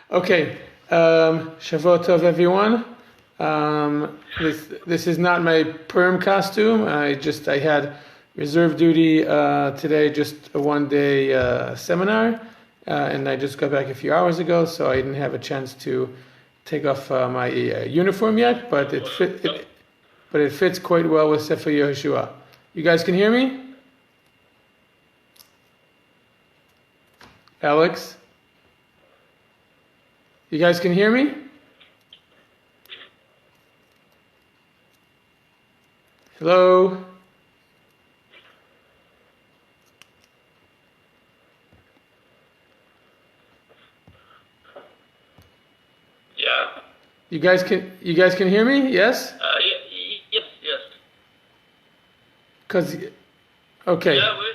Okay, Shavuot Tov, everyone. This is not my perm costume. I had reserve duty today, just a one-day seminar, and I just got back a few hours ago, so I didn't have a chance to take off my uniform yet. But it fits quite well with Sefer Yehoshua. You guys can hear me? Alex? You guys can hear me? Hello? Yeah. You guys can hear me? Yes? Yes. Okay. Yeah, you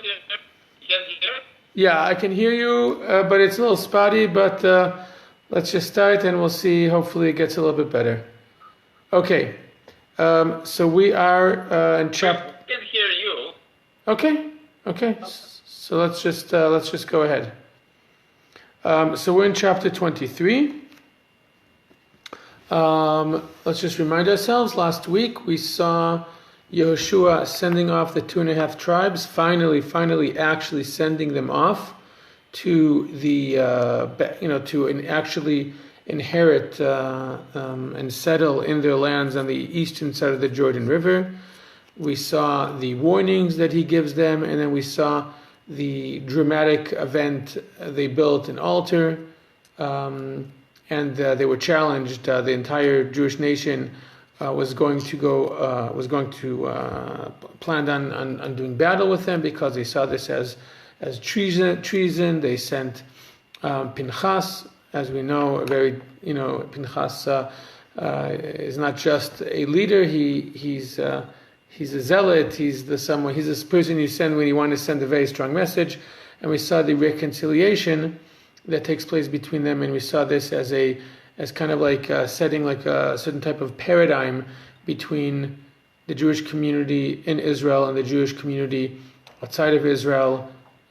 can hear? Yeah, I can hear you, but it's a little spotty, but let's just start and we'll see. Hopefully it gets a little bit better. Okay. So we are in chapter... I can hear you. Okay. So let's just go ahead. So we're in chapter 23. Let's just remind ourselves, last week we saw Yehoshua sending off the 2.5 tribes, finally actually sending them off to the, actually inherit and settle in their lands on the eastern side of the Jordan River. We saw the warnings that he gives them, and then we saw the dramatic event. They built an altar, and they were challenged. The entire Jewish nation was going to plan on doing battle with them because they saw this as treason. They sent Pinchas, as we know, Pinchas is not just a leader. He's a zealot. He's this person you send when you want to send a very strong message. And we saw the reconciliation that takes place between them, and we saw this as kind of like setting like a certain type of paradigm between the Jewish community in Israel and the Jewish community outside of Israel.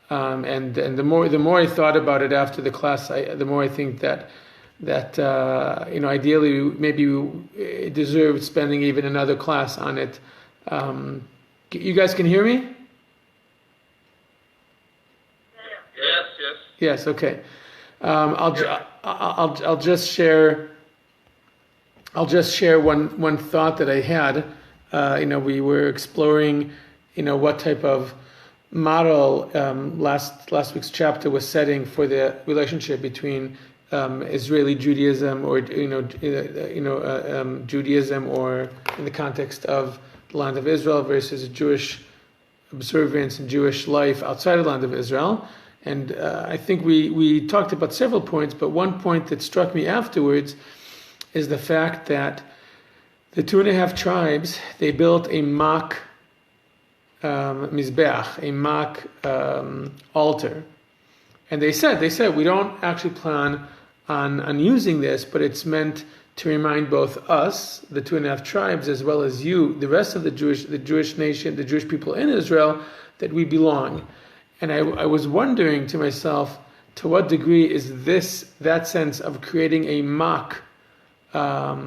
And the more I thought about it after the class, the more I think that ideally maybe it deserved spending even another class on it. You guys can hear me? Yes. Okay. I'll just share one thought that I had. We were exploring, what type of model last week's chapter was setting for the relationship between Israeli Judaism or Judaism, or in the context of the land of Israel versus Jewish observance and Jewish life outside of the land of Israel. And I think we talked about several points, but one point that struck me afterwards is the fact that the 2.5 tribes, they built a mock mizbeach, a mock altar. And they said, we don't actually plan on using this, but it's meant to remind both us, the 2.5 tribes, as well as you, the rest of the Jewish nation, the Jewish people in Israel, that we belong. And I was wondering to myself, to what degree is that sense of creating a mock, a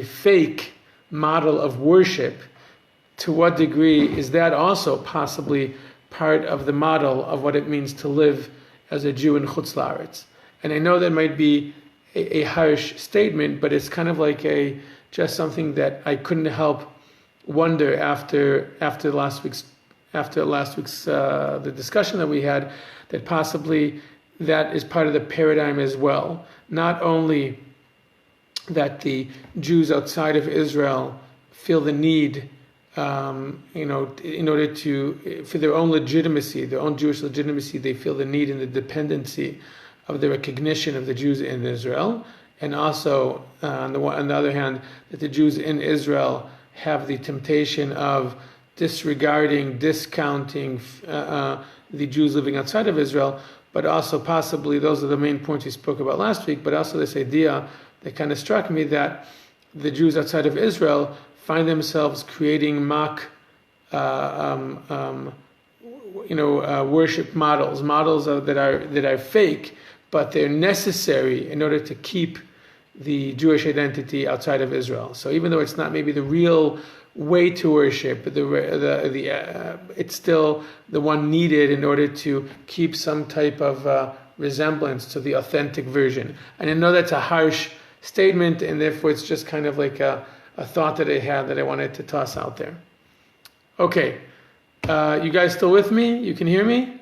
fake model of worship, to what degree is that also possibly part of the model of what it means to live as a Jew in Chutz La'aretz? And I know that might be a harsh statement, but it's kind of like just something that I couldn't help wonder after last week's the discussion that we had, that possibly that is part of the paradigm as well. Not only that the Jews outside of Israel feel the need, in order for their own legitimacy, their own Jewish legitimacy, they feel the need and the dependency of the recognition of the Jews in Israel, and also on the other hand, that the Jews in Israel have the temptation of disregarding, discounting the Jews living outside of Israel, but also possibly, those are the main points we spoke about last week, but also this idea that kind of struck me, that the Jews outside of Israel find themselves creating mock worship models, that are fake, but they're necessary in order to keep the Jewish identity outside of Israel. So even though it's not maybe the real way to worship, it's still the one needed in order to keep some type of resemblance to the authentic version. And I know that's a harsh statement, and therefore it's just kind of like a thought that I had that I wanted to toss out there. Okay, you guys still with me? You can hear me?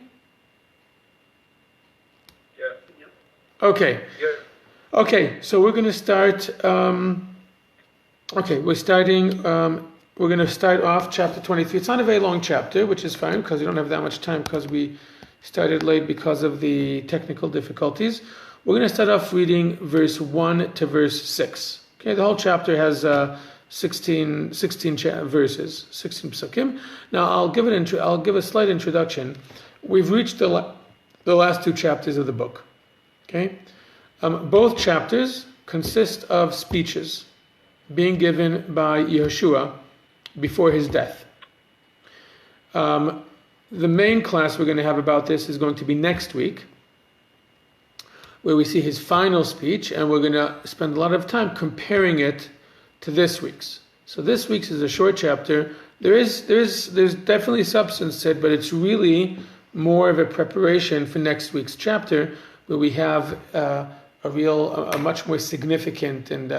Yeah. Okay. Yeah. Okay, so we're going to start. We're going to start off chapter 23. It's not a very long chapter, which is fine because we don't have that much time because we started late because of the technical difficulties. We're going to start off reading verse 1 to verse 6. Okay, the whole chapter has 16 verses, 16 psukim. Now I'll give a slight introduction. We've reached the last two chapters of the book. Okay, both chapters consist of speeches being given by Yehoshua before his death. The main class we're going to have about this is going to be next week, where we see his final speech, and we're going to spend a lot of time comparing it to this week's. So this week's is a short chapter. There's definitely substance to it, but it's really more of a preparation for next week's chapter, where we have a much more significant and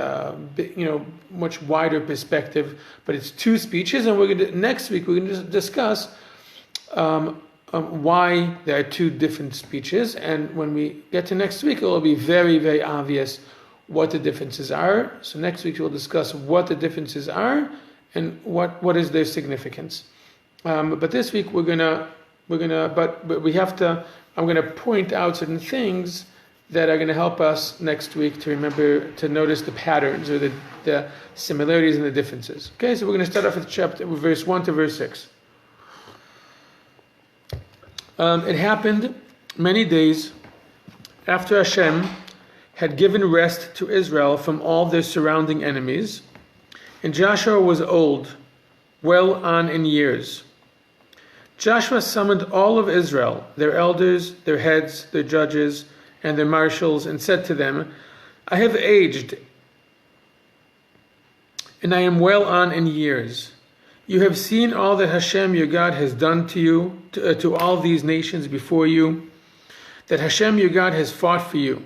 much wider perspective. But it's two speeches, and next week we're going to discuss why there are two different speeches. And when we get to next week, it will be very, very obvious what the differences are. So next week we'll discuss what the differences are and what is their significance. But this week I'm gonna point out certain things that are going to help us next week to remember to notice the patterns or the similarities and the differences. Okay, so we're going to start off with verse 1 to verse 6. It happened many days after Hashem had given rest to Israel from all their surrounding enemies, and Joshua was old, well on in years. Joshua summoned all of Israel, their elders, their heads, their judges, and their marshals, and said to them, I have aged, and I am well on in years. You have seen all that Hashem your God has done to you, to all these nations before you, that Hashem your God has fought for you.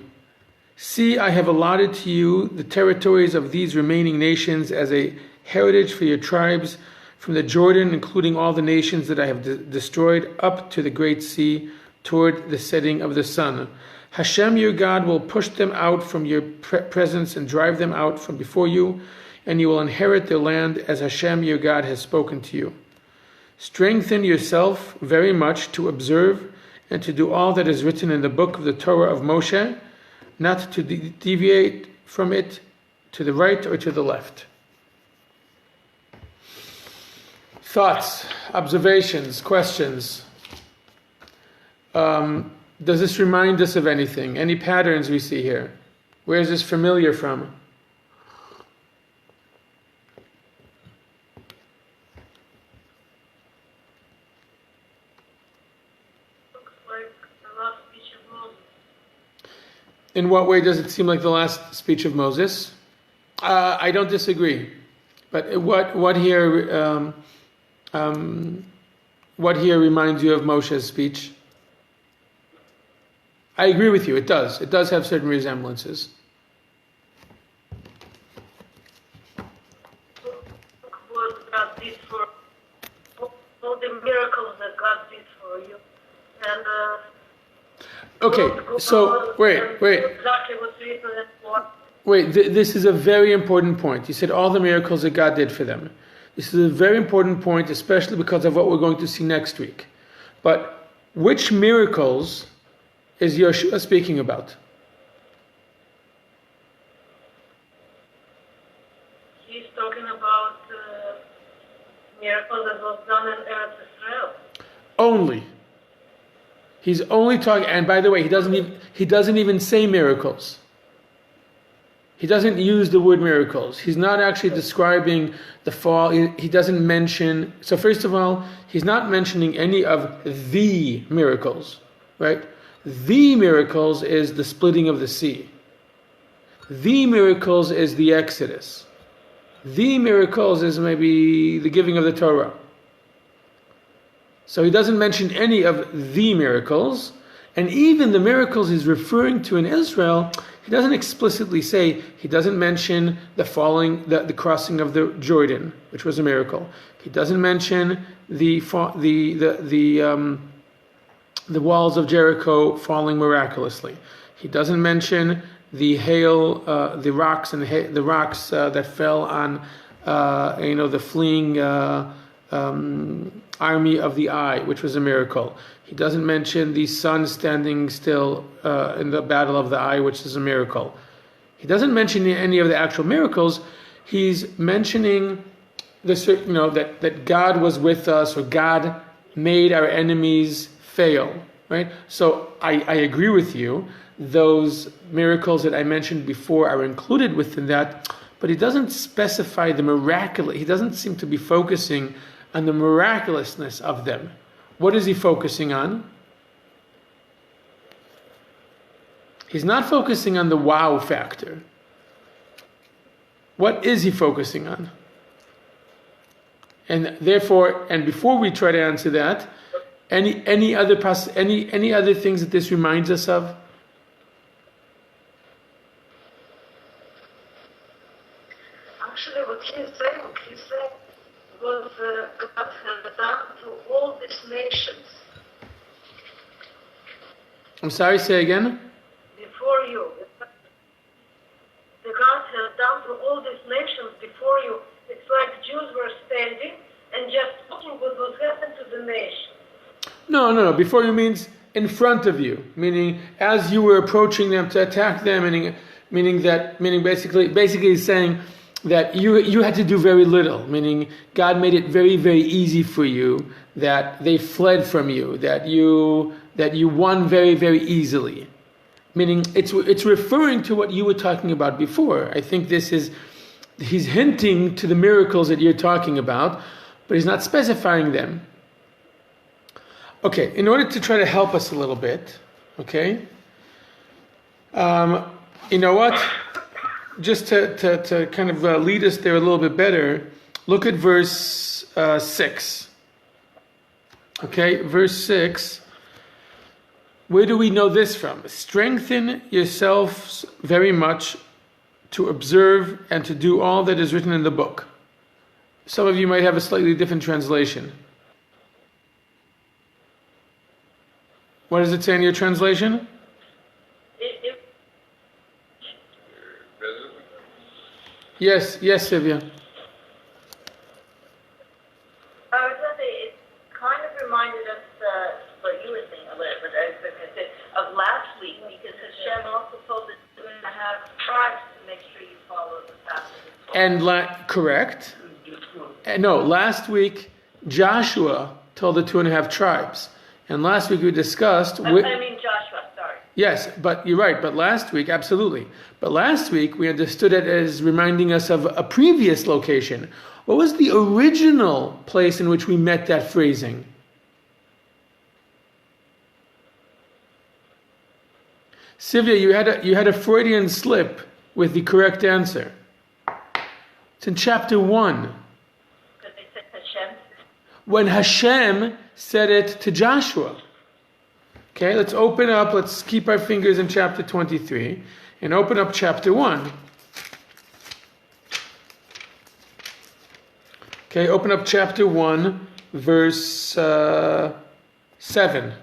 See, I have allotted to you the territories of these remaining nations as a heritage for your tribes, from the Jordan, including all the nations that I have destroyed, up to the great sea, toward the setting of the sun. Hashem your God will push them out from your presence and drive them out from before you, and you will inherit their land as Hashem your God has spoken to you. Strengthen yourself very much to observe and to do all that is written in the book of the Torah of Moshe, not to deviate from it to the right or to the left. Thoughts, observations, questions. Does this remind us of anything? Any patterns we see here? Where is this familiar from? Looks like the last speech of Moses. In what way does it seem like the last speech of Moses? I don't disagree. But what here reminds you of Moshe's speech? I agree with you, it does. It does have certain resemblances. What God did for all the miracles that God did for you. And Okay, so wait. Exactly what's written and what. Wait, this is a very important point. You said all the miracles that God did for them. This is a very important point, especially because of what we're going to see next week. But which miracles is Yehoshua speaking about? He's talking about miracle that was done in Eretz Israel. Only. He's only talking, and by the way, he doesn't even say miracles. He doesn't use the word miracles. He's not actually describing the fall. He doesn't mention. So first of all, he's not mentioning any of the miracles, right? The miracles is the splitting of the sea. The miracles is the Exodus. The miracles is maybe the giving of the Torah. So he doesn't mention any of the miracles. And even the miracles he's referring to in Israel, he doesn't explicitly say, he doesn't mention the crossing of the Jordan, which was a miracle. He doesn't mention the walls of Jericho falling miraculously. He doesn't mention the hail, the rocks that fell on, the fleeing army of the Ai, which was a miracle. He doesn't mention the sun standing still in the battle of the Ai, which is a miracle. He doesn't mention any of the actual miracles. He's mentioning that God was with us, or God made our enemies fail. Right? So I agree with you. Those miracles that I mentioned before are included within that, but he doesn't specify the miraculous. He doesn't seem to be focusing on the miraculousness of them. What is he focusing on? He's not focusing on the wow factor. What is he focusing on? And therefore, and before we try to answer that, any other things that this reminds us of? Actually, what he said was God has done to all these nations. I'm sorry, say again? Before you. The God has done to all these nations before you. It's like Jews were standing and just looking what was happened to the nation. No. Before you means in front of you, meaning as you were approaching them to attack them, meaning basically saying that you had to do very little, meaning God made it very, very easy for you, that they fled from you, that you won very, very easily. Meaning it's referring to what you were talking about before. I think he's hinting to the miracles that you're talking about, but he's not specifying them. Okay, in order to try to help us a little bit, okay, you know what? Just to kind of lead us there a little bit better, look at verse 6. Okay, verse 6. Where do we know this from? Strengthen yourselves very much to observe and to do all that is written in the book. Some of you might have a slightly different translation. What does it say in your translation? Yes, Sylvia. I was going to say, it kind of reminded us what you were saying, but I was going to say, of last week, because Hashem also told the 2.5 tribes to make sure you follow the path of the Torah. Correct. No, last week Joshua told the 2.5 tribes, and last week we discussed. Joshua. Sorry. Yes, but you're right. But last week, absolutely. But last week we understood it as reminding us of a previous location. What was the original place in which we met that phrasing? Sylvia, you had a Freudian slip with the correct answer. It's in chapter 1. Because they said Hashem. When Hashem said it to Joshua. Okay, let's open up, let's keep our fingers in chapter 23 and open up chapter 1. Okay, open up chapter 1, verse 7.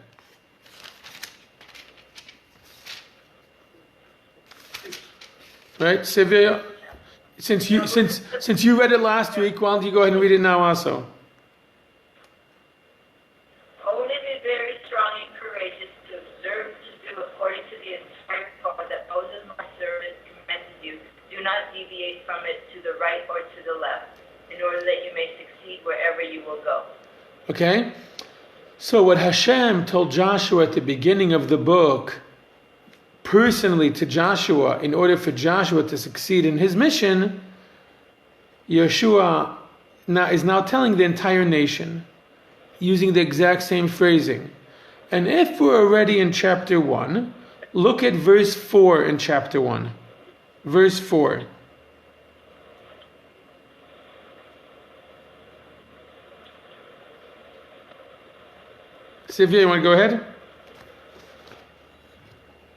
Right, Sylvia, since you read it last week, why don't you go ahead and read it now also? Only be very strong and courageous to observe to do according to the inspired Torah that Moses my servant commanded you. Do not deviate from it to the right or to the left, in order that you may succeed wherever you will go. Okay? So what Hashem told Joshua at the beginning of the book, personally to Joshua in order for Joshua to succeed in his mission, Yehoshua is now telling the entire nation, using the exact same phrasing. And if we're already in chapter 1, look at verse 4 in chapter 1. Verse 4. Sylvia, you want to go ahead?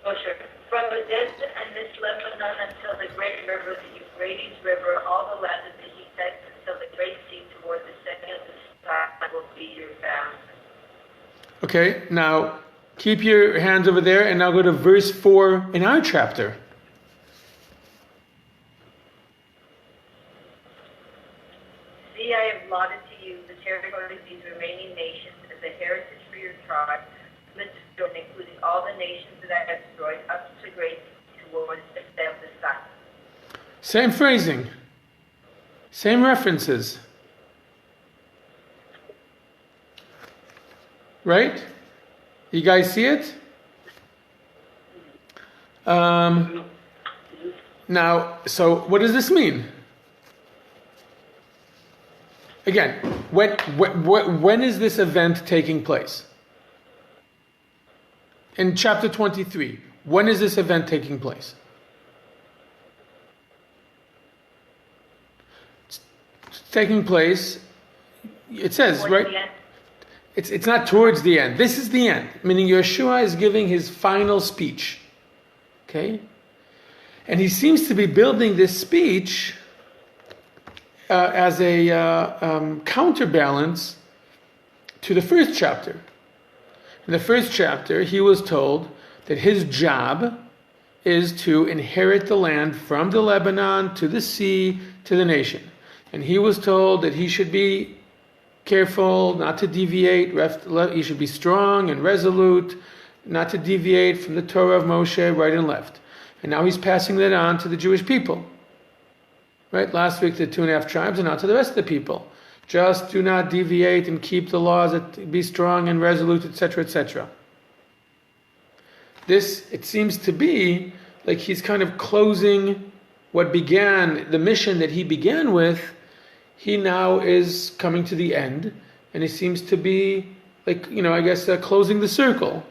Oh, sure. From the desert and this Lebanon until the great river, the Euphrates River, all the land of the Hittites until the great sea toward the setting of the sun will be your bound. Okay, now keep your hands over there and now go to verse 4 in our chapter. See, I have allotted to you the territory of these remaining nations as a heritage for your tribe, including all the nations that I have destroyed, up to the great sea towards the setting of the sun. Same phrasing, same references. Right? You guys see it? Now, so what does this mean? Again, when is this event taking place? In chapter 23, when is this event taking place? It's taking place, it says, right? It's not towards the end. This is the end. Meaning Yehoshua is giving his final speech. Okay? And he seems to be building this speech as a counterbalance to the first chapter. In the first chapter, he was told that his job is to inherit the land from the Lebanon to the sea to the nation. And he was told that he should be careful not to deviate. He should be strong and resolute, not to deviate from the Torah of Moshe right and left. And now he's passing that on to the Jewish people. Right? Last week the 2.5 tribes, and now to the rest of the people. Just do not deviate and keep the laws, be strong and resolute, etc., etc. This, it seems to be like he's kind of closing what began, the mission that he began with. He now is coming to the end, and he seems to be, like, I guess closing the circle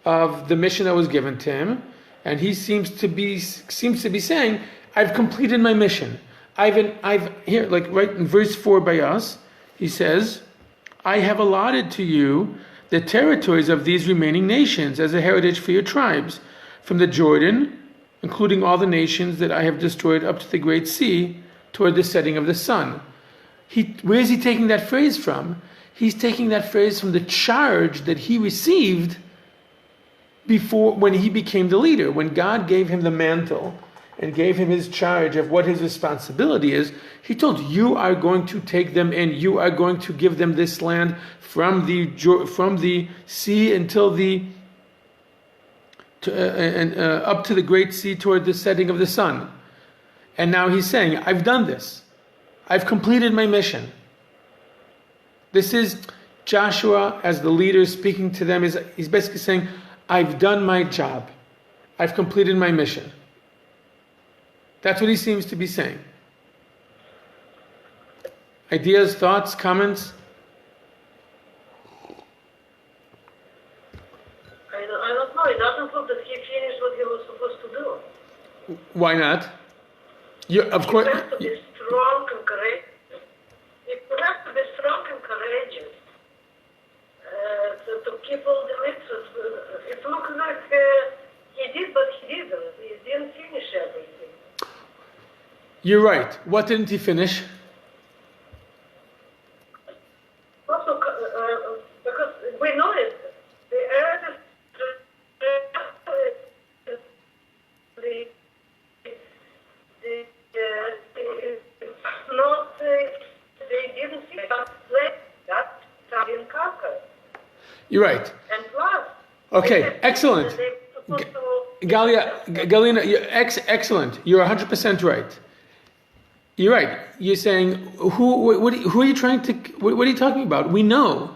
of the mission that was given to him, and he seems to be saying, "I've completed my mission. I've here, like right in verse 4 by us, he says, I have allotted to you the territories of these remaining nations as a heritage for your tribes, from the Jordan, including all the nations that I have destroyed, up to the great sea, toward the setting of the sun." Where is he taking that phrase from? He's taking that phrase from the charge that he received when he became the leader. When God gave him the mantle and gave him his charge of what his responsibility is, he told, you are going to take them in. You are going to give them this land from the sea until up to the great sea toward the setting of the sun. And now he's saying, I've done this. I've completed my mission. This is Joshua as the leader speaking to them. He's basically saying, I've done my job. I've completed my mission. That's what he seems to be saying. Ideas, thoughts, comments? I don't know. It doesn't look that he finished what he was supposed to do. Why not? Of course. You have to be strong and courageous. You have to be strong and courageous to keep all the mitzvahs. It looks like he did, but he didn't. He didn't finish everything. You're right. What didn't he finish? Also, because we know it. The earth it's not, they didn't see that in conquer. You're right. And plus, Okay, excellent. Galina, excellent. You're 100% right. You're right. You're saying, who are you trying to, what are you talking about? We know.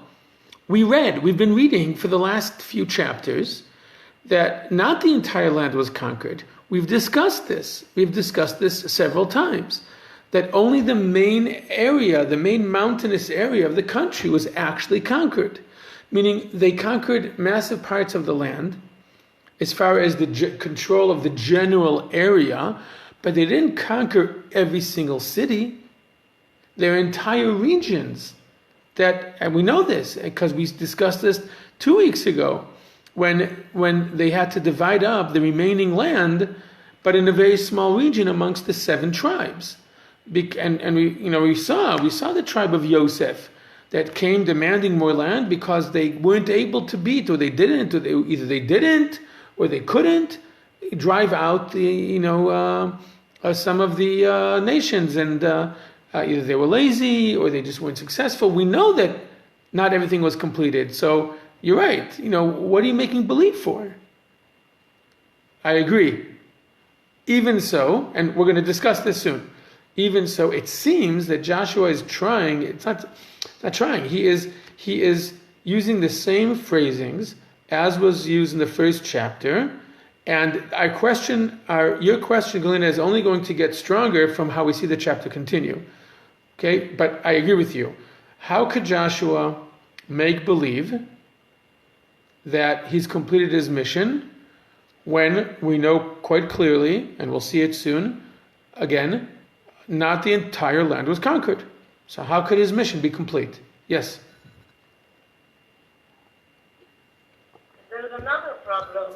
We've been reading for the last few chapters that not the entire land was conquered. We've discussed this. We've discussed this several times. That only the main area, the main mountainous area of the country was actually conquered. Meaning they conquered massive parts of the land as far as the control of the general area, but they didn't conquer every single city. There are entire regions that, and we know this because we discussed this 2 weeks ago, when they had to divide up the remaining land, but in a very small region amongst the 7 tribes. And we saw the tribe of Yosef that came demanding more land because they weren't able to beat, or they didn't, or either they didn't or they couldn't drive out some of the nations, and either they were lazy or they just weren't successful. We know that not everything was completed. So you're right. What are you making believe for? I agree. Even so, and we're going to discuss this soon. Even so, it seems that Joshua is trying. It's not trying. He is using the same phrasings as was used in the first chapter. And your question, Galina, is only going to get stronger from how we see the chapter continue. Okay, but I agree with you. How could Joshua make believe that he's completed his mission when we know quite clearly, and we'll see it soon, again, not the entire land was conquered? So how could his mission be complete? Yes? There's another problem.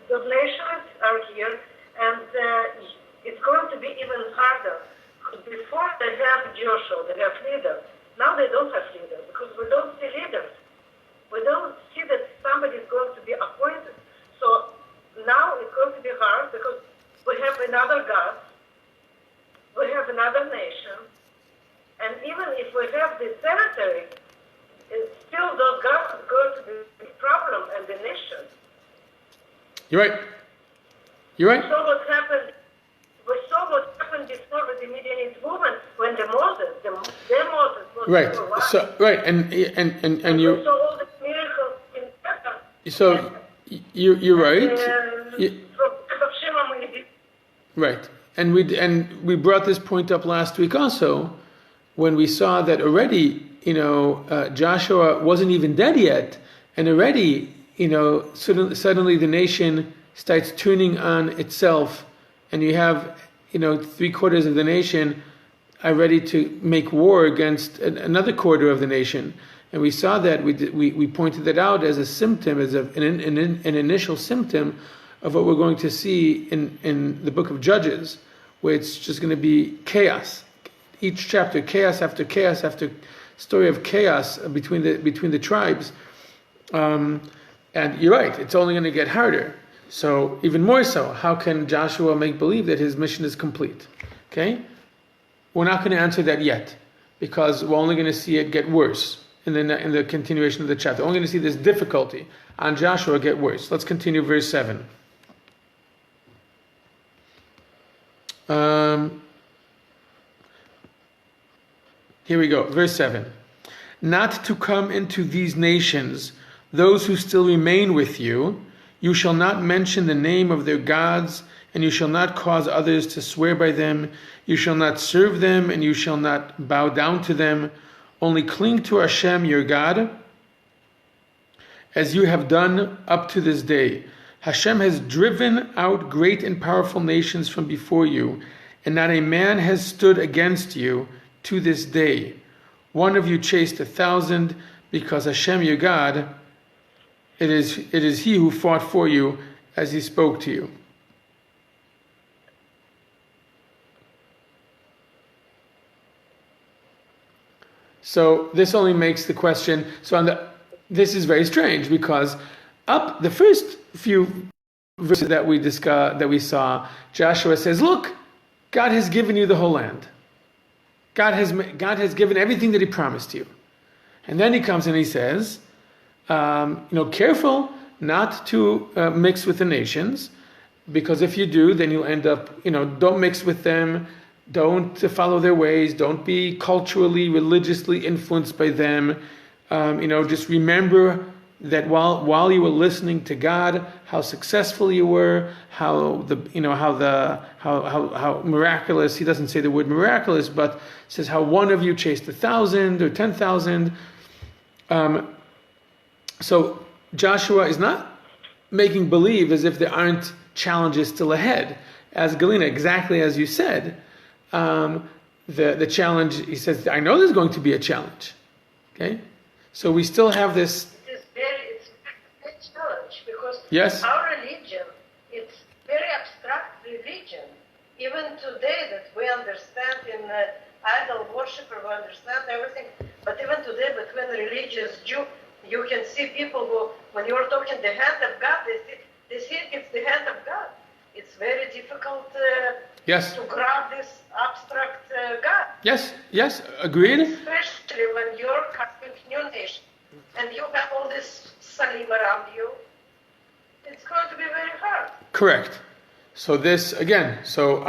The nations are here, and it's going to be even harder. Before they have Joshua, they have leaders. Now they don't have leaders because we don't see leaders. We don't see that somebody is going to be appointed. So now it's going to be hard because we have another God, we have another nation, and even if we have this territory, still those gods are going to be a problem and the nation. You're right. You're right. We saw what happened before with the Midianite movement when the Moses was right. so So right, and you. we saw all the miracles in Pekah. So you're right. Right, and we brought this point up last week also, when we saw that already Joshua wasn't even dead yet, and already suddenly the nation starts turning on itself, and you have 3/4 of the nation are ready to make war against another quarter of the nation, and we saw that we pointed that out as a symptom, as an initial symptom of what we're going to see in the book of Judges, where it's just going to be chaos. Each chapter, chaos after story of chaos between the tribes. And you're right, it's only going to get harder. So even more so, how can Joshua make believe that his mission is complete? Okay? We're not going to answer that yet, because we're only going to see it get worse in the continuation of the chapter. We're only going to see this difficulty on Joshua get worse. Let's continue verse 7. Here we go, verse 7. Not to come into these nations, those who still remain with you, you shall not mention the name of their gods, and you shall not cause others to swear by them. You shall not serve them, and you shall not bow down to them. Only cling to Hashem your God, as you have done up to this day. Hashem has driven out great and powerful nations from before you, and not a man has stood against you to this day. One of you chased 1,000, because Hashem your God, it is He who fought for you as He spoke to you. So this only makes the question. This is very strange, because up the first few verses that we saw, Joshua says, "Look, God has given you the whole land. God has given everything that He promised you." And then He comes and He says, careful not to mix with the nations, because if you do, then you'll end up, don't mix with them, don't follow their ways, don't be culturally, religiously influenced by them. Just remember that while you were listening to God, how successful you were, how miraculous. He doesn't say the word miraculous, but says how one of you chased 1,000 or 10,000. So Joshua is not making believe as if there aren't challenges still ahead. As Galina, exactly as you said, the challenge. He says, I know there's going to be a challenge. Okay, so we still have this. It's a big challenge because Yes. our religion, it's very abstract religion. Even today that we understand in idol worship, we understand everything. But even today, between religious Jew, you can see people who, when you're talking the hand of God, they think it's the hand of God. It's very difficult Yes. to grab this abstract God. Yes, agreed. Especially when you're coming new nation and you have all this salim around you, it's going to be very hard. Correct. So this again. So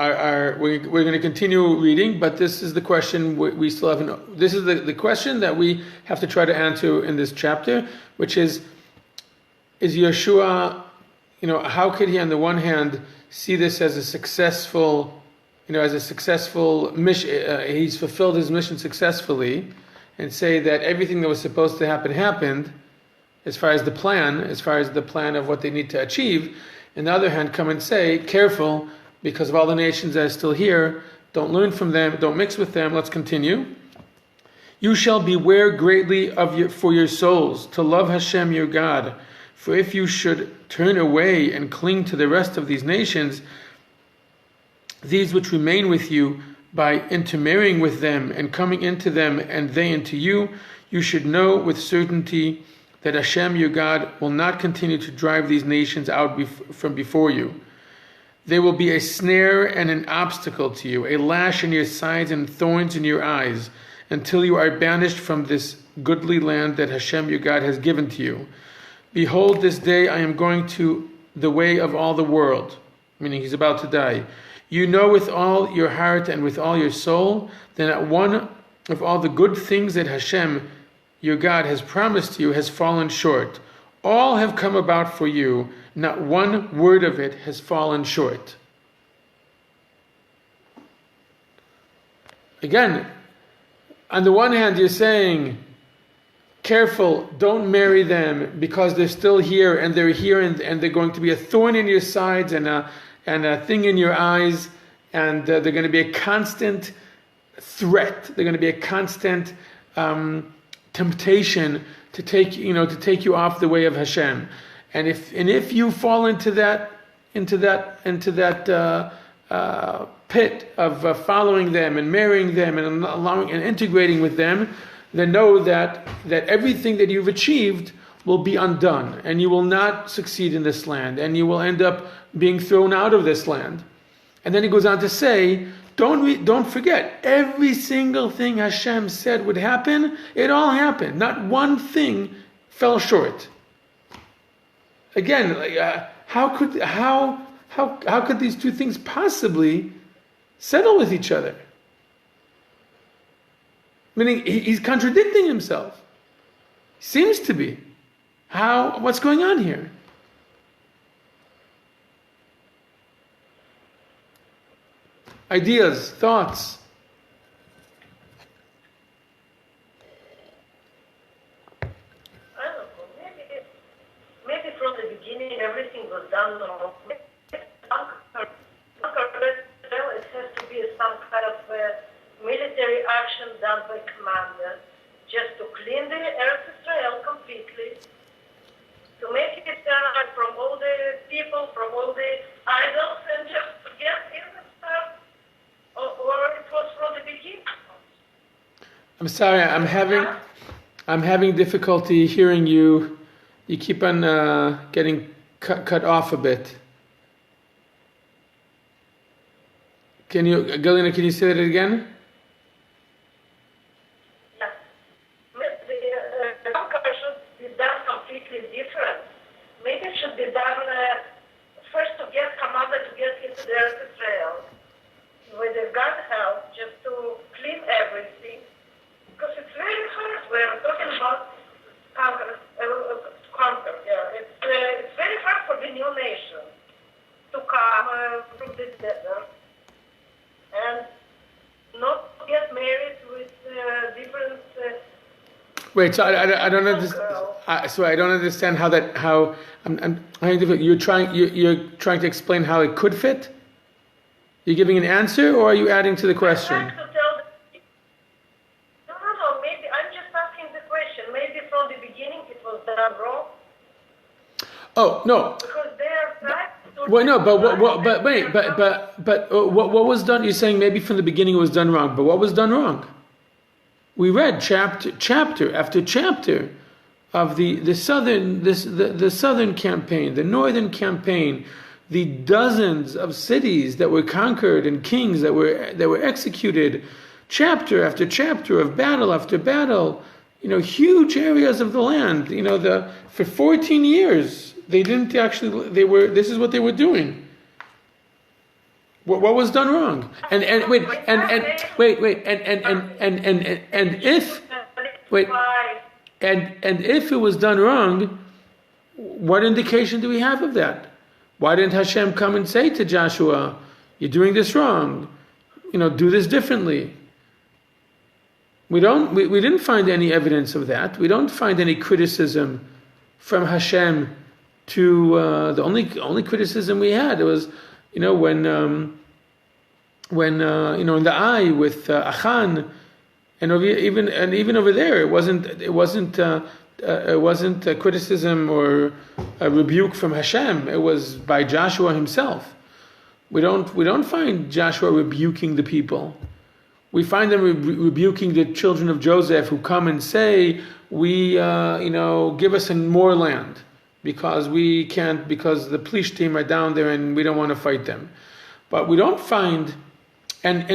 we're going to continue reading, but this is the question we still haven't. This is the question that we have to try to answer in this chapter, which is Yehoshua. How could he, on the one hand, see this as a successful, mission? He's fulfilled his mission successfully, and say that everything that was supposed to happen happened, as far as the plan of what they need to achieve. On the other hand, come and say, careful, because of all the nations that are still here, don't learn from them, don't mix with them. Let's continue. You shall beware greatly for your souls, to love Hashem your God. For if you should turn away and cling to the rest of these nations, these which remain with you, by intermarrying with them and coming into them and they into you, you should know with certainty that Hashem your God will not continue to drive these nations out from before you. They will be a snare and an obstacle to you, a lash in your sides and thorns in your eyes, until you are banished from this goodly land that Hashem your God has given to you. Behold, this day I am going to the way of all the world, meaning he's about to die. You know with all your heart and with all your soul that not one of all the good things that Hashem your God has promised you has fallen short. All have come about for you, not one word of it has fallen short. Again, on the one hand you're saying, careful, don't marry them because they're still here and they're here and they're going to be a thorn in your sides and a thing in your eyes, and they're going to be a constant threat. They're going to be a constant temptation to take you off the way of Hashem. And if you fall into that pit of following them and marrying them and allowing and integrating with them, then know that everything that you've achieved will be undone, and you will not succeed in this land, and you will end up being thrown out of this land. And then he goes on to say, don't forget, every single thing Hashem said would happen, it all happened. Not one thing fell short. Again, how could these two things possibly settle with each other? Meaning he's contradicting himself. Seems to be. What's going on here? Ideas, thoughts. I don't know. Maybe from the beginning everything was done wrong. It has to be some kind of military action done by commander, just to clean the Eretz Israel completely, to make it turn from all the people, from all the idols, and just to get in the stuff, or it was from the beginning. I'm sorry, I'm having difficulty hearing you. You keep on getting cut off a bit. Galina, can you say that again? Maybe it should be done first to get commander to get into the Eretz Israel with the God help, just to clean everything, because it's very hard. We're talking about conquer Wait, so I don't understand. So I don't understand how that how I'm you're trying to explain how it could fit. You're giving an answer, or are you adding to the question? I'm trying to tell no, maybe I'm just asking the question. Maybe from the beginning it was done wrong. Oh no. Because they are trying to... Well, no, but wait, what was done? You're saying maybe from the beginning it was done wrong, but what was done wrong? We read chapter after chapter of the southern campaign, the northern campaign, the dozens of cities that were conquered and kings that were executed, chapter after chapter of battle after battle. Huge areas of the land. For 14 years they didn't actually. This is what they were doing. What was done wrong? And if it was done wrong, what indication do we have of that? Why didn't Hashem come and say to Joshua, "You're doing this wrong. Do this differently"? We didn't find any evidence of that. We don't find any criticism from Hashem. The only criticism we had was, when in the eye with Achan, and even over there, it wasn't a criticism or a rebuke from Hashem. It was by Joshua himself. We don't find Joshua rebuking the people. We find them rebuking the children of Joseph who come and say, "We, give us more land because we can't, because the Plishtim are down there and we don't want to fight them." But we don't find, and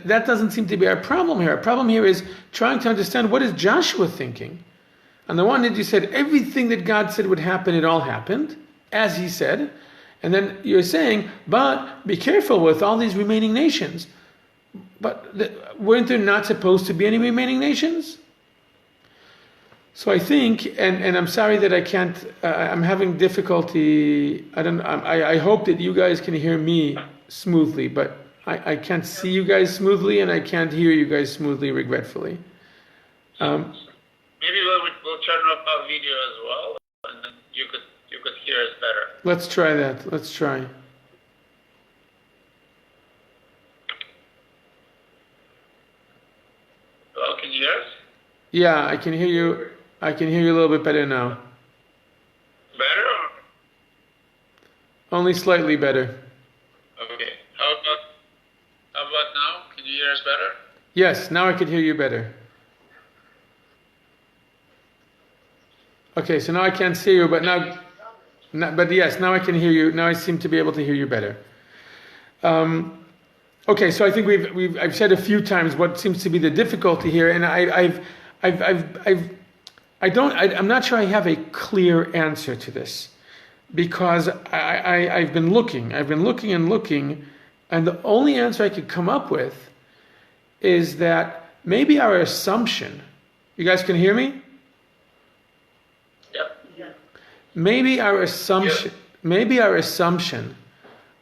that doesn't seem to be our problem here. Our problem here is trying to understand what is Joshua thinking. On the one hand, you said everything that God said would happen, it all happened, as He said. And then you're saying, but be careful with all these remaining nations. But weren't there not supposed to be any remaining nations? So I think, and I'm sorry that I can't. I'm having difficulty. I hope that you guys can hear me smoothly, but I can't see you guys smoothly, and I can't hear you guys smoothly, regretfully. Maybe we'll turn off our video as well, and then you could hear us better. Let's try that. Let's try. Well, can you hear us? Yeah, I can hear you. I can hear you a little bit better now. Better? Only slightly better. Okay. How about now? Can you hear us better? Yes, now I can hear you better. Okay, so now I can't see you, but but yes, now I can hear you. Now I seem to be able to hear you better. Okay, so I think I've said a few times what seems to be the difficulty here, and I'm not sure I have a clear answer to this, because I've been looking and looking, and the only answer I could come up with is that maybe our assumption. You guys can hear me? Yep. Maybe our assumption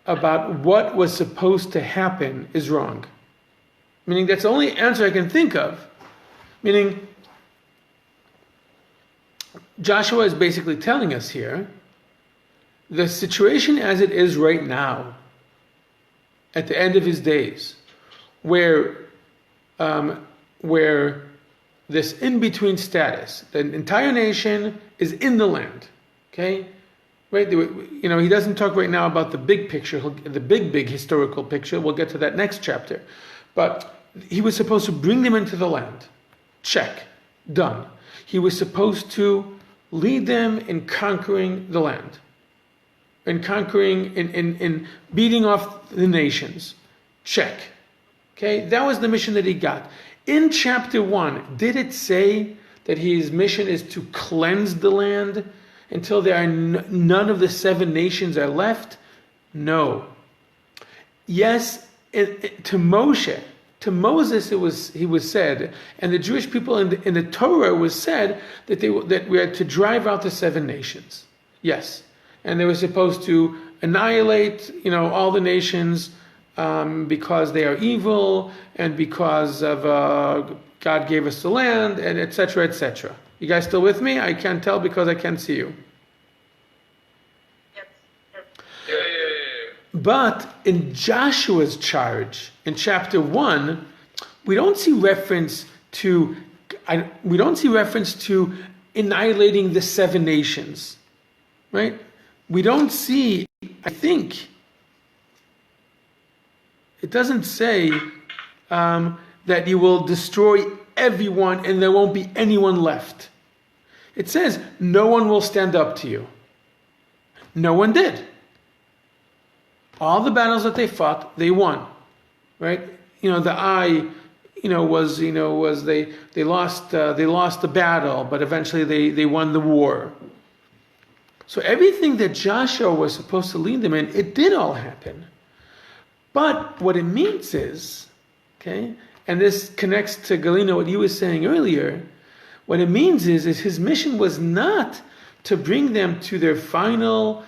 about what was supposed to happen is wrong. Meaning that's the only answer I can think of. Meaning Joshua is basically telling us here the situation as it is right now, at the end of his days, where this in-between status, the entire nation is in the land, okay? Right? He doesn't talk right now about the big picture, the big historical picture. We'll get to that next chapter. But he was supposed to bring them into the land. Check. Done. He was supposed to lead them in conquering the land. In conquering, in beating off the nations. Check. Okay? That was the mission that he got. In chapter 1, did it say that his mission is to cleanse the land until there are none of the 7 nations are left? No. Yes, to Moses he was said, and the Jewish people in the Torah was said that we are to drive out the 7 nations. Yes, and they were supposed to annihilate all the nations because they are evil and because of God gave us the land, and etc., etc. You guys still with me? I can't tell because I can't see you. Yes. Yes. Yeah, yeah, yeah. But in Joshua's charge, in chapter 1, we don't see reference to annihilating the 7 nations, right? We don't see, I think, it doesn't say that you will destroy everyone and there won't be anyone left. It says no one will stand up to you. No one did. All the battles that they fought, they won, right? The eye, was they lost the battle, but eventually they won the war. So everything that Joshua was supposed to lead them in, it did all happen. But what it means is, okay, and this connects to Galina, what you were saying earlier, what it means is his mission was not to bring them to their final,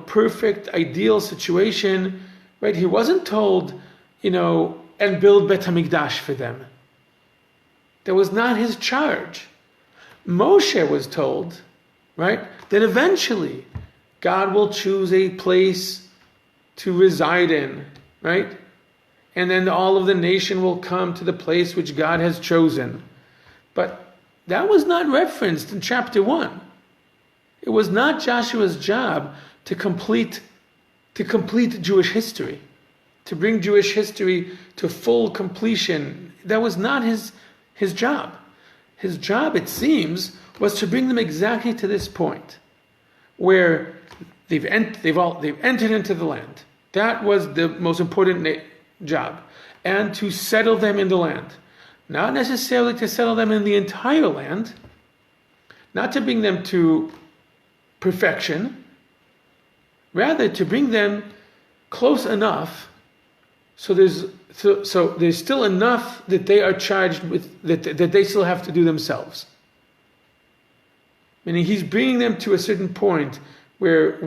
perfect, ideal situation, right? He wasn't told, and build Bet HaMikdash for them. That was not his charge. Moshe was told, right, that eventually God will choose a place to reside in, right? And then all of the nation will come to the place which God has chosen. But that was not referenced in chapter 1. It was not Joshua's job to complete Jewish history, to bring Jewish history to full completion. That was not his job. His job, it seems, was to bring them exactly to this point, where they've entered into the land. That was the most important job, and to settle them in the land, not necessarily to settle them in the entire land, not to bring them to perfection, rather to bring them close enough so there's still enough that they are charged with, that they still have to do themselves. Meaning he's bringing them to a certain point where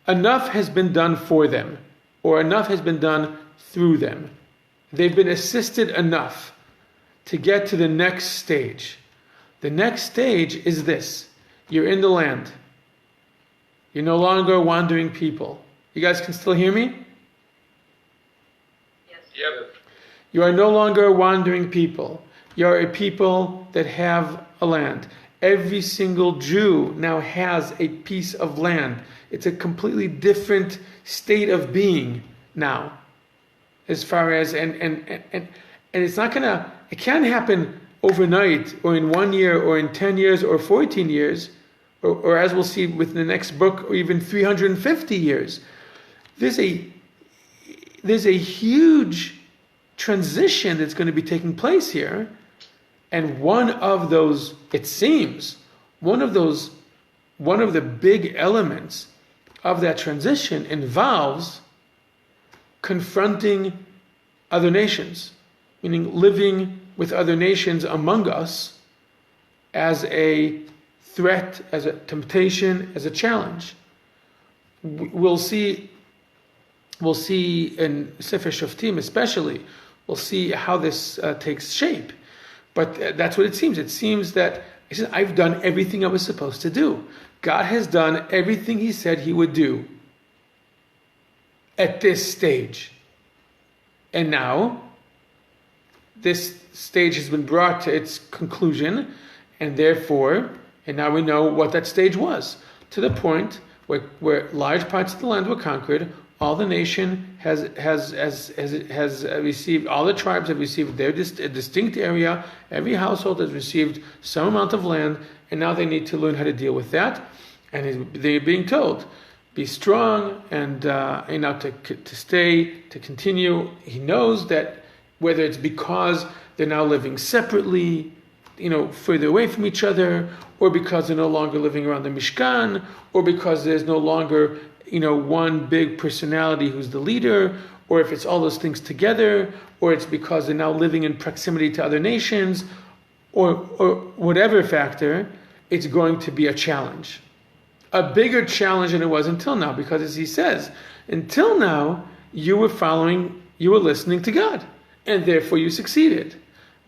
enough has been done for them, or enough has been done through them. They've been assisted enough to get to the next stage. The next stage is this: you're in the land. You're no longer a wandering people. You guys can still hear me? Yes. Yep. You are no longer a wandering people. You are a people that have a land. Every single Jew now has a piece of land. It's a completely different state of being now. As far as, and it's not gonna, it can't happen overnight, or in 1 year, or in 10 years, or 14 years, or as we'll see with the next book, or even 350 years. There's a huge transition that's going to be taking place here. And one of those, it seems, one of the big elements of that transition involves confronting other nations, meaning living with other nations among us as a threat, as a temptation, as a challenge. We'll see in Sefer Shoftim especially, we'll see how this takes shape. But that's what it seems. It seems that he says, I've done everything I was supposed to do. God has done everything he said he would do at this stage. And now, this stage has been brought to its conclusion, and now we know what that stage was, to the point where large parts of the land were conquered. All the nation has received, all the tribes have received their distinct area. Every household has received some amount of land, and now they need to learn how to deal with that. And they're being told, be strong, and to stay, to continue. He knows that whether it's because they're now living separately, further away from each other, or because they're no longer living around the Mishkan, or because there's no longer one big personality who's the leader, or if it's all those things together, or it's because they're now living in proximity to other nations, or whatever factor, it's going to be a challenge. A bigger challenge than it was until now, because as he says, until now, you were listening to God. and therefore you succeeded.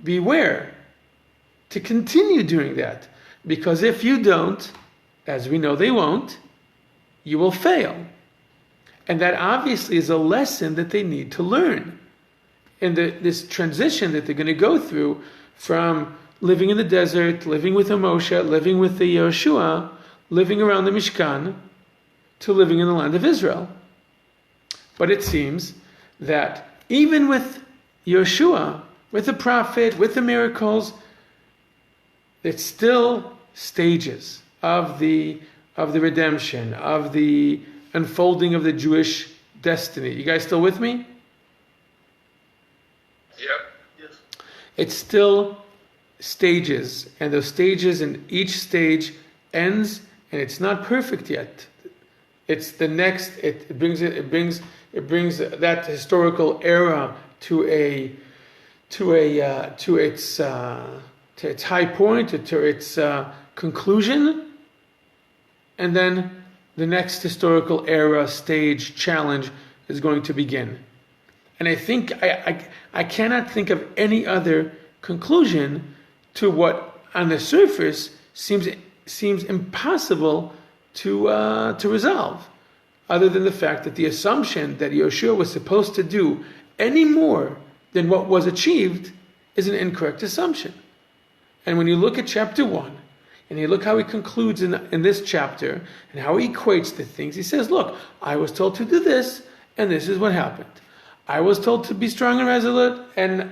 Beware to continue doing that, because if you don't, as we know they won't, you will fail. And that obviously is a lesson that they need to learn. And this transition that they're going to go through from living in the desert, living with Moshe, living with the Yehoshua, living around the Mishkan, to living in the land of Israel. But it seems that even with Yehoshua, with the prophet, with the miracles, it's still stages of the redemption, of the unfolding of the Jewish destiny. You guys still with me? Yep. Yes. It's still stages, and those stages, and each stage ends, and it's not perfect yet. It's the next. It brings that historical era to its high point, to its conclusion, and then the next historical era, stage, challenge is going to begin. And I think I cannot think of any other conclusion to what on the surface seems impossible to resolve, other than the fact that the assumption that Yehoshua was supposed to do any more than what was achieved is an incorrect assumption. And when you look at chapter 1, and you look how he concludes in this chapter, and how he equates the things, he says, look, I was told to do this, and this is what happened. I was told to be strong and resolute, and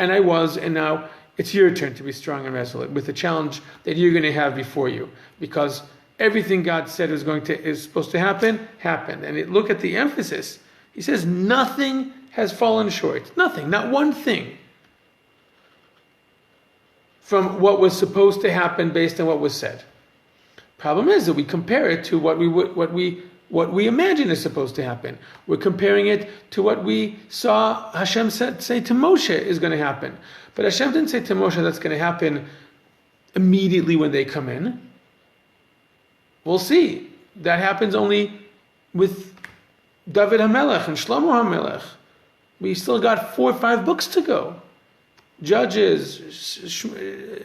I was, and now it's your turn to be strong and resolute with the challenge that you're going to have before you, because everything God said is supposed to happen, happened. And look at the emphasis. He says nothing has fallen short. Nothing, not one thing, from what was supposed to happen based on what was said. Problem is that we compare it to what we imagine is supposed to happen. We're comparing it to what we saw Hashem say to Moshe is going to happen. But Hashem didn't say to Moshe that's going to happen immediately when they come in. We'll see. That happens only with David HaMelech and Shlomo HaMelech. We still got 4 or 5 books to go. Judges,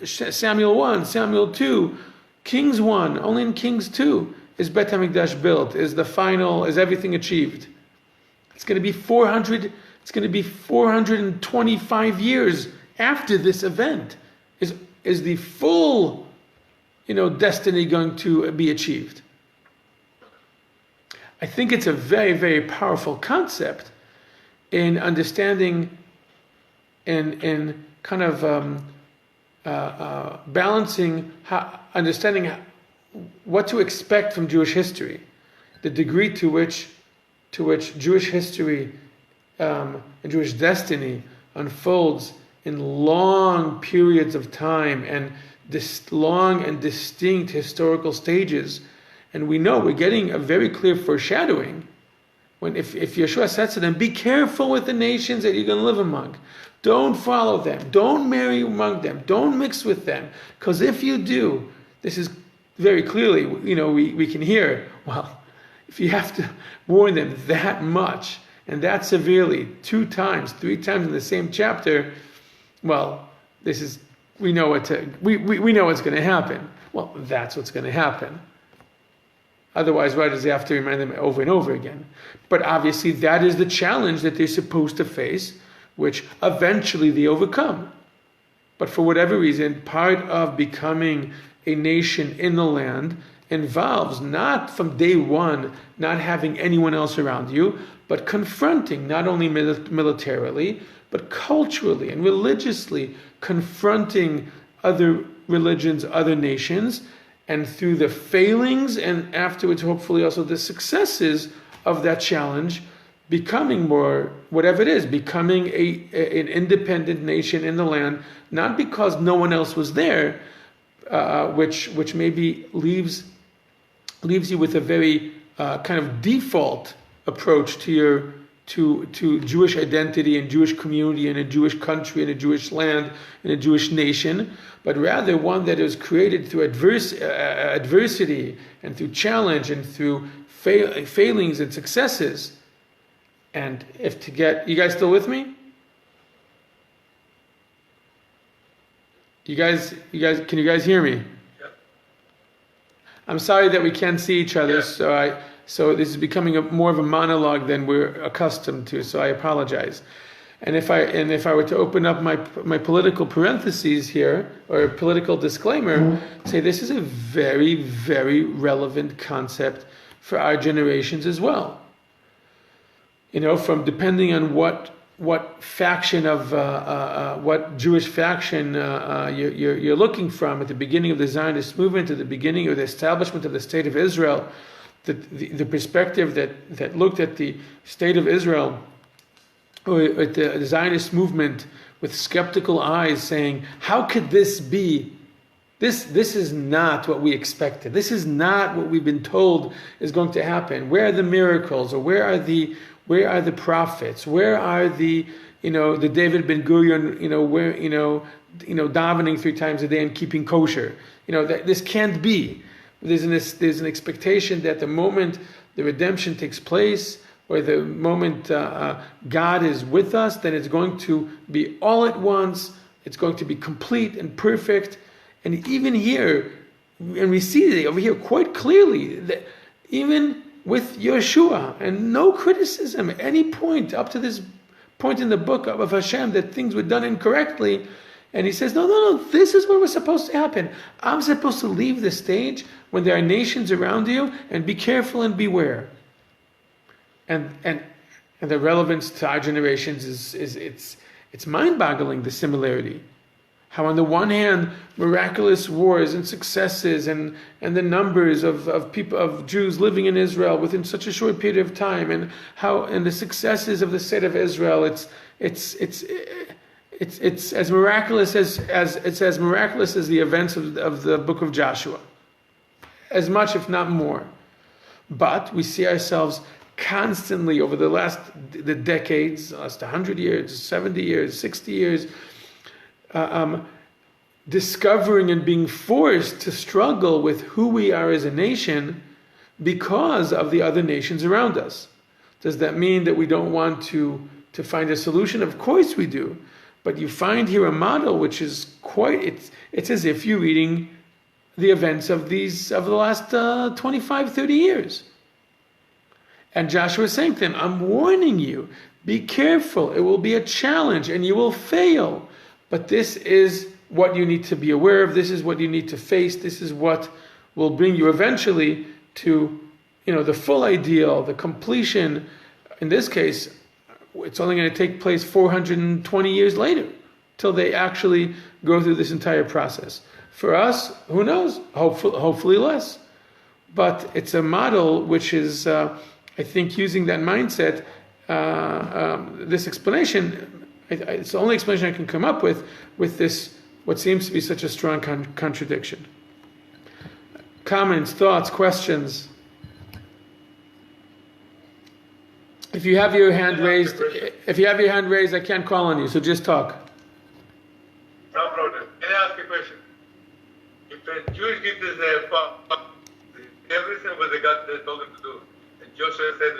Samuel 1, Samuel 2, Kings 1. Only in Kings 2 is Bet HaMikdash built, is the final, is everything achieved. It's going to be 400. It's going to be 425 years after this event is the full, destiny going to be achieved. I think it's a very, very powerful concept in understanding, in kind of balancing, understanding what to expect from Jewish history, the degree to which Jewish history and Jewish destiny unfolds in long periods of time and this long and distinct historical stages. And we know we're getting a very clear foreshadowing when if Yehoshua says to them, be careful with the nations that you're going to live among. Don't follow them. Don't marry among them. Don't mix with them. Because if you do, this is very clearly, we can hear, well, if you have to warn them that much and that severely 2 times, 3 times in the same chapter, well, we know what's going to happen. Well, that's what's going to happen. Otherwise, why does he have to remind them over and over again? But obviously, that is the challenge that they're supposed to face, which eventually they overcome. But for whatever reason, part of becoming a nation in the land involves not from day one, not having anyone else around you, but confronting, not only militarily, but culturally and religiously, confronting other religions, other nations, and through the failings and afterwards hopefully also the successes of that challenge, becoming more, whatever it is, becoming an independent nation in the land, not because no one else was there, which maybe leaves you with a very kind of default approach to Jewish identity and Jewish community and a Jewish country and a Jewish land and a Jewish nation, but rather one that is created through adversity and through challenge and through failings and successes. And you guys still with me? can you guys hear me? Yeah. I'm sorry that we can't see each other, Yeah. so this is becoming more of a monologue than we're accustomed to. So I apologize. And if I were to open up my political parentheses here, or political disclaimer, say this is a very, very relevant concept for our generations as well. From depending on what faction of what Jewish faction you're looking from at the beginning of the Zionist movement, at the beginning of the establishment of the state of Israel, the perspective that looked at the state of Israel, or at the Zionist movement with skeptical eyes, saying, "How could this be? This is not what we expected. This is not what we've been told is going to happen. Where are the miracles? Or where are the prophets? Where are the David Ben Gurion, davening 3 times a day and keeping kosher? This can't be." There's an expectation that the moment the redemption takes place, or the moment God is with us, then it's going to be all at once. It's going to be complete and perfect. And even here, and we see it over here quite clearly, that even with Yehoshua, and no criticism at any point up to this point in the book of Hashem that things were done incorrectly, and he says, no, this is what was supposed to happen. I'm supposed to leave the stage when there are nations around you, and be careful and beware. And the relevance to our generations is it's mind-boggling, the similarity. How on the one hand, miraculous wars and successes and the numbers of people, of Jews living in Israel within such a short period of time, and the successes of the state of Israel, it's as miraculous as the events of the book of Joshua, as much if not more. But we see ourselves constantly over the decades, last 100 years, 70 years, 60 years, discovering and being forced to struggle with who we are as a nation because of the other nations around us. Does that mean that we don't want to find a solution? Of course we do. But you find here a model which is it's as if you're reading the events of the last 25, 30 years. And Joshua is saying to them, I'm warning you, be careful. It will be a challenge and you will fail. But this is what you need to be aware of. This is what you need to face. This is what will bring you eventually to, the full ideal, the completion. In this case, it's only going to take place 420 years later till they actually go through this entire process. For us, who knows? Hopefully less. But it's a model which is, I think, using that mindset, this explanation, it's the only explanation I can come up with this, what seems to be such a strong contradiction. Comments, thoughts, questions? If you have your hand raised, I can't call on you, so just talk. No problem. Can I ask a question? If a Jewish gives everything what God told him to do, and Joshua said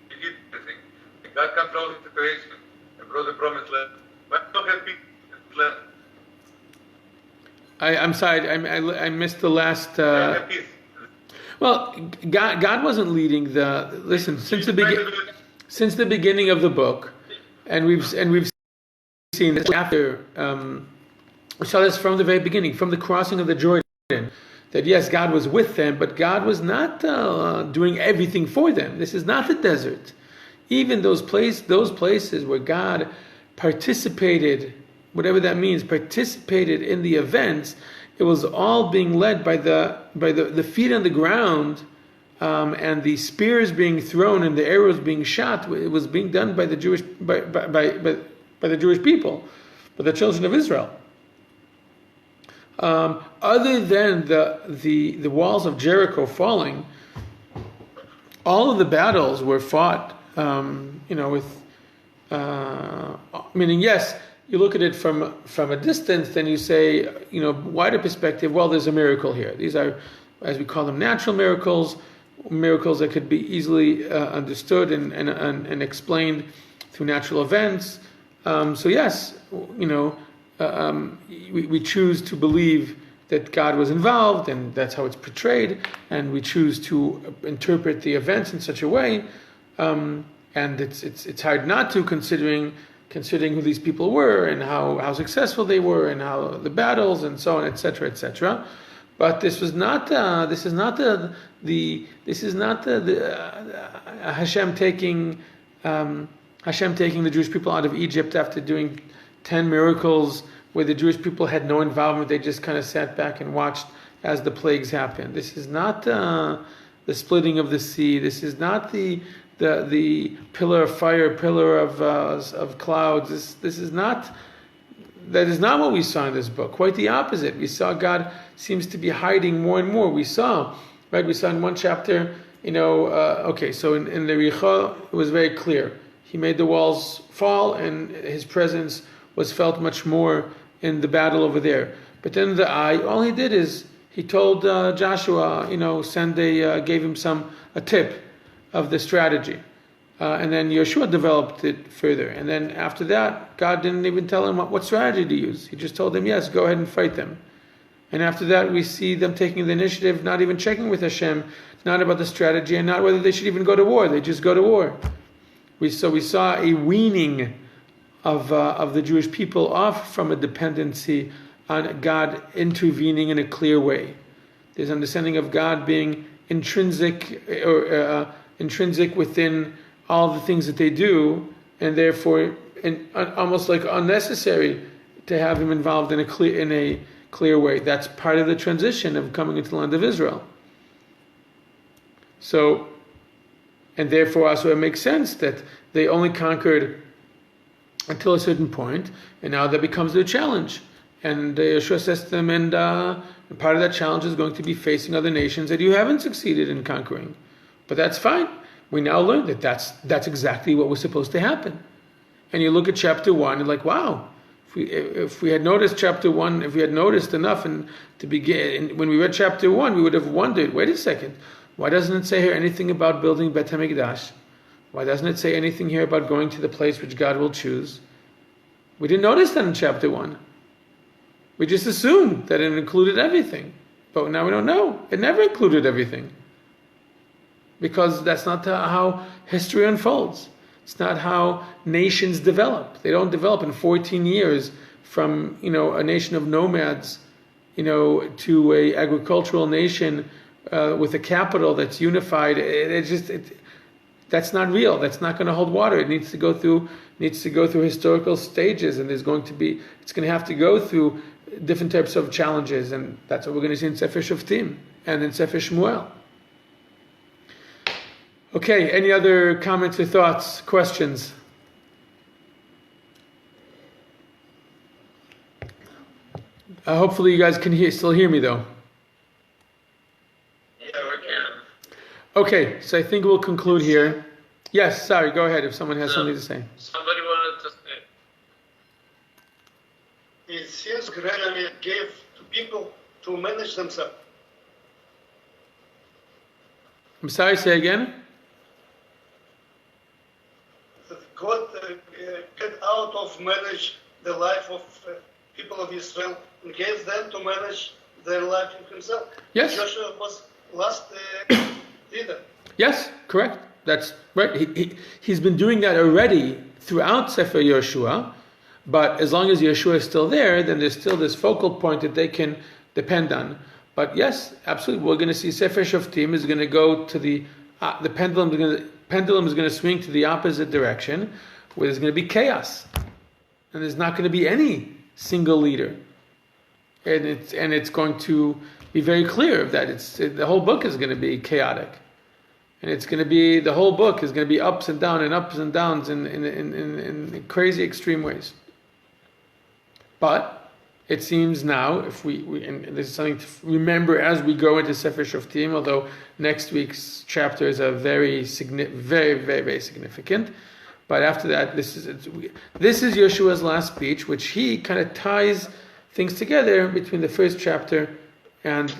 he did everything, and God controls the situation and brought the promised land, why don't have peace in this land? I'm sorry, I missed the last. Well, God wasn't leading the. Listen, since the beginning of the book, and we've seen this after. We saw this from the very beginning, from the crossing of the Jordan, that yes, God was with them, but God was not doing everything for them. This is not the desert. Even those places where God participated, whatever that means, participated in the events, it was all being led by the feet on the ground, and the spears being thrown and the arrows being shot. It was being done by the Jewish by the Jewish people, by the children of Israel. Other than the walls of Jericho falling, all of the battles were fought. With meaning, yes, you look at it from a distance, then you say, wider perspective. Well, there's a miracle here. These are, as we call them, natural miracles that could be easily understood and explained through natural events. So yes, we choose to believe that God was involved, and that's how it's portrayed, and we choose to interpret the events in such a way, and it's hard not to, considering who these people were and how successful they were and how the battles and so on, etc., etc. But this is not the Hashem taking the Jewish people out of Egypt after doing 10 miracles, where the Jewish people had no involvement. They just kind of sat back and watched as the plagues happened. This is not the splitting of the sea. This is not the pillar of fire, pillar of clouds. That is not what we saw in this book. Quite the opposite. We saw God seems to be hiding more and more. We saw in one chapter, so in the Richa, it was very clear. He made the walls fall, and his presence was felt much more in the battle over there. But then the eye, all he did is he told Joshua, gave him a tip of the strategy. And then Yehoshua developed it further. And then after that, God didn't even tell him what strategy to use. He just told him, yes, go ahead and fight them. And after that, we see them taking the initiative, not even checking with Hashem, not about the strategy, and not whether they should even go to war. They just go to war. We saw a weaning of the Jewish people off from a dependency on God intervening in a clear way. There's understanding of God being intrinsic within all the things that they do, and therefore almost like unnecessary to have him involved in a clear way. That's part of the transition of coming into the land of Israel. So, and therefore also it makes sense that they only conquered until a certain point, and now that becomes their challenge. And Yehoshua says to them, and part of that challenge is going to be facing other nations that you haven't succeeded in conquering. But that's fine. We now learn that that's exactly what was supposed to happen. And you look at chapter 1, and like, wow, if we had noticed chapter 1, if we had noticed enough, and to begin, when we read chapter 1, we would have wondered, wait a second, why doesn't it say here anything about building Bet HaMikdash? Why doesn't it say anything here about going to the place which God will choose? We didn't notice that in chapter 1. We just assumed that it included everything. But now we don't know. It never included everything. Because that's not how history unfolds. It's not how nations develop. They don't develop in 14 years from, a nation of nomads, to a agricultural nation with a capital that's unified. That's not real. That's not going to hold water. It needs to go through historical stages, and it's going to have to go through different types of challenges, and that's what we're going to see in Sefer Shoftim and in Sefer Shmuel. Okay, any other comments or thoughts, questions? Hopefully you guys can still hear me though. Yeah, we can. Okay, so I think we'll conclude here. Yes, sorry, go ahead if someone has something to say. Somebody wanted to say. It seems God gave to people to manage themselves. I'm sorry, say again? That God get out of manage the life of people of Israel and gave them to manage their life in himself. Yes. Joshua was last leader. Yes, correct. That's right. He's been doing that already throughout Sefer Yehoshua, but as long as Yehoshua is still there, then there's still this focal point that they can depend on. But yes, absolutely, we're going to see Sefer Shoftim is going to go to the pendulum is going to swing to the opposite direction, where there's going to be chaos, and there's not going to be any single leader, and it's going to be very clear that the whole book is going to be chaotic. And the whole book is going to be ups and downs in crazy extreme ways. But it seems now, and this is something to remember as we go into Sefer Shoftim, although next week's chapters are very, very, very significant. But after that, this is Yeshua's last speech, which he kind of ties things together between the first chapter and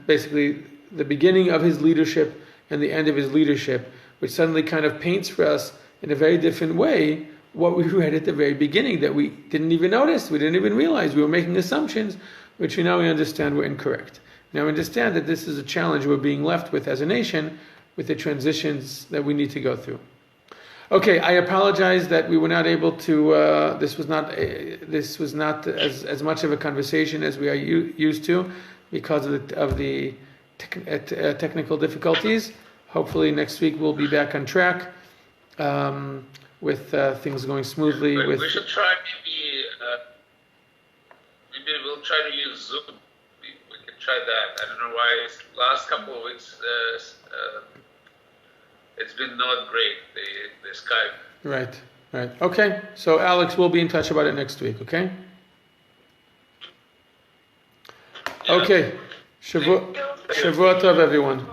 basically the beginning of his leadership and the end of his leadership, which suddenly kind of paints for us in a very different way what we read at the very beginning that we didn't even notice, we didn't even realize. We were making assumptions, which we understand were incorrect. Now we understand that this is a challenge we're being left with as a nation, with the transitions that we need to go through. Okay, I apologize that we were not able to. This was not as much of a conversation as we are used to, because of the technical difficulties. Hopefully next week we'll be back on track with things going smoothly. We should try maybe we'll try to use Zoom. We can try that. I don't know why last couple of weeks it's been not great, the Skype. Right. Okay. So Alex, we'll be in touch about it next week. Okay. Yeah. Okay. Shavua Tov, everyone.